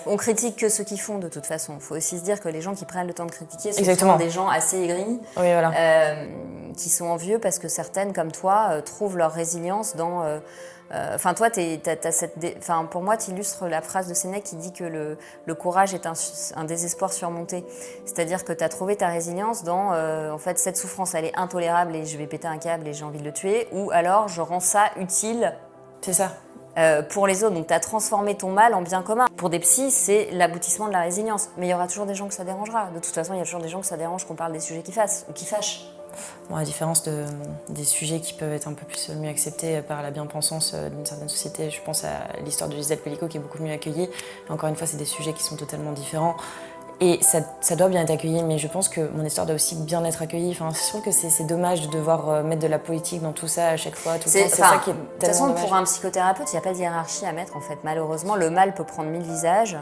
on critique que ceux qui font de toute façon. Il faut aussi se dire que les gens qui prennent le temps de critiquer sont Exactement. souvent des gens assez aigris, Oui, voilà. qui sont envieux parce que certaines, comme toi, trouvent leur résilience dans... Enfin, toi, pour moi, tu illustres la phrase de Sénèque qui dit que le courage est un désespoir surmonté. C'est-à-dire que tu as trouvé ta résilience dans, en fait, cette souffrance, elle est intolérable et je vais péter un câble et j'ai envie de le tuer, ou alors je rends ça utile. C'est ça. Pour les autres, donc tu as transformé ton mal en bien commun. Pour des psys, c'est l'aboutissement de la résilience. Mais il y aura toujours des gens que ça dérangera. De toute façon, il y a toujours des gens que ça dérange qu'on parle des sujets qui fâchent. Bon, à la différence des sujets qui peuvent être un peu plus mieux acceptés par la bien-pensance d'une certaine société, je pense à l'histoire de Gisèle Pellico qui est beaucoup mieux accueillie. Encore une fois, c'est des sujets qui sont totalement différents. Et ça doit bien être accueilli, mais je pense que mon histoire doit aussi bien être accueillie. Enfin, je trouve que c'est dommage de devoir mettre de la politique dans tout ça à chaque fois, tout le temps. C'est ça qui est tellement dommage. De toute façon, pour un psychothérapeute, il n'y a pas de hiérarchie à mettre, en fait. Malheureusement, le mal peut prendre 1000 visages.